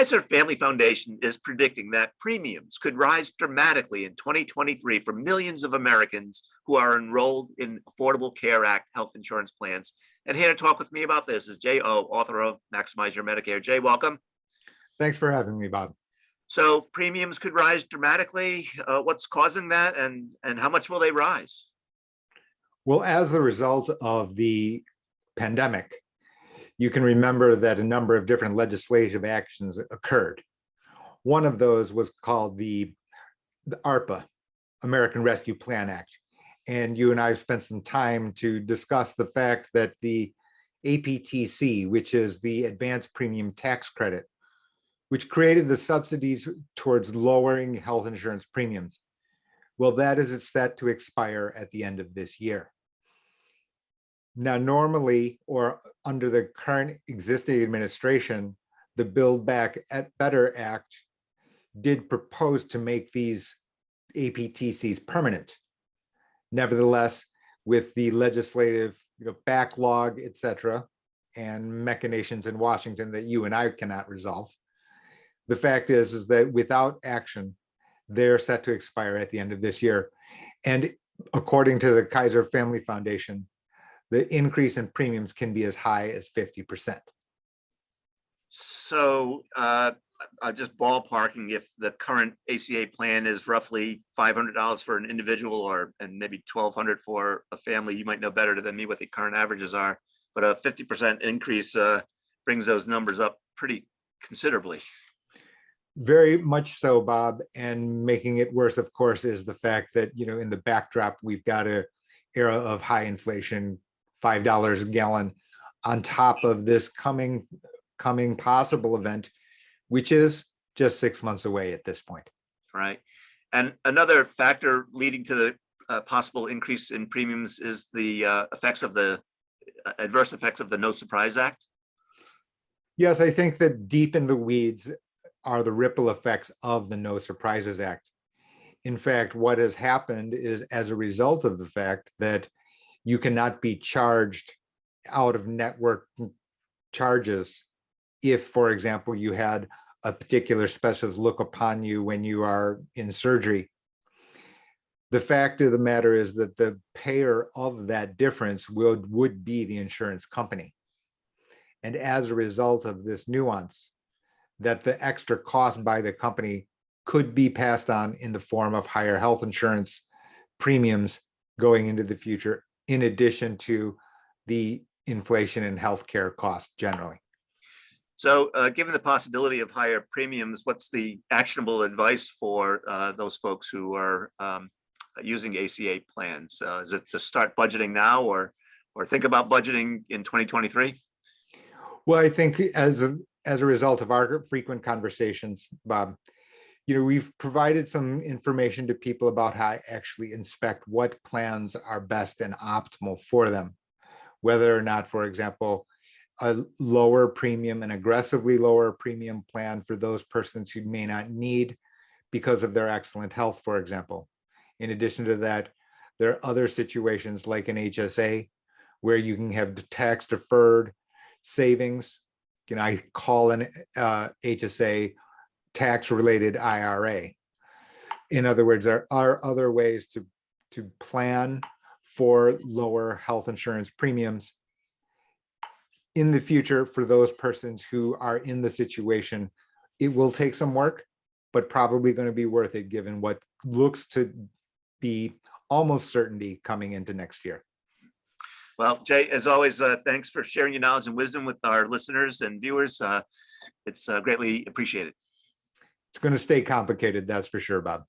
Kaiser Family Foundation is predicting that premiums could rise dramatically in 2023 for millions of Americans who are enrolled in Affordable Care Act health insurance plans. And here to talk with me about this is Jae Oh, author of Maximize Your Medicare. Jae, welcome. Thanks for having me, Bob. So premiums could rise dramatically. What's causing that, and how much will they rise? Well, as a result of the pandemic, you can remember that a number of different legislative actions occurred. One of those was called the ARPA, American Rescue Plan Act. And you and I have spent some time to discuss the fact that the APTC, which is the Advanced Premium Tax Credit, which created the subsidies towards lowering health insurance premiums. Well, that is set to expire at the end of this year. Now, normally, or under the current existing administration, the Build Back Better Act did propose to make these APTCs permanent. Nevertheless, with the legislative backlog, et cetera, and machinations in Washington that you and I cannot resolve, the fact is that without action, they're set to expire at the end of this year. And according to the Kaiser Family Foundation, the increase in premiums can be as high as 50%. So just ballparking, if the current ACA plan is roughly $500 for an individual and maybe $1,200 for a family, you might know better than me what the current averages are, but a 50% increase brings those numbers up pretty considerably. Very much so, Bob. And making it worse, of course, is the fact that, in the backdrop, we've got an era of high inflation, $5 a gallon, on top of this coming possible event, which is just 6 months away at this point. Right. And another factor leading to the possible increase in premiums is the adverse effects of the No Surprise Act. Yes, I think that deep in the weeds are the ripple effects of the No Surprises Act. In fact, what has happened is, as a result of the fact that you cannot be charged out of network charges if, for example, you had a particular specialist look upon you when you are in surgery. The fact of the matter is that the payer of that difference would be the insurance company. And as a result of this nuance, that the extra cost by the company could be passed on in the form of higher health insurance premiums going into the future, in addition to the inflation in healthcare costs generally. So given the possibility of higher premiums, what's the actionable advice for those folks who are using ACA plans? Is it to start budgeting now or think about budgeting in 2023? Well, I think as a result of our frequent conversations, Bob, we've provided some information to people about how to actually inspect what plans are best and optimal for them, whether or not, for example, a lower premium, an aggressively lower premium plan for those persons who may not need because of their excellent health, for example. In addition to that, there are other situations like an HSA where you can have tax deferred savings. I call an HSA tax-related IRA. In other words, there are other ways to plan for lower health insurance premiums in the future for those persons who are in the situation. It will take some work, but probably going to be worth it given what looks to be almost certainty coming into next year. Well, Jae, as always, thanks for sharing your knowledge and wisdom with our listeners and viewers. It's greatly appreciated. It's going to stay complicated, that's for sure, Bob.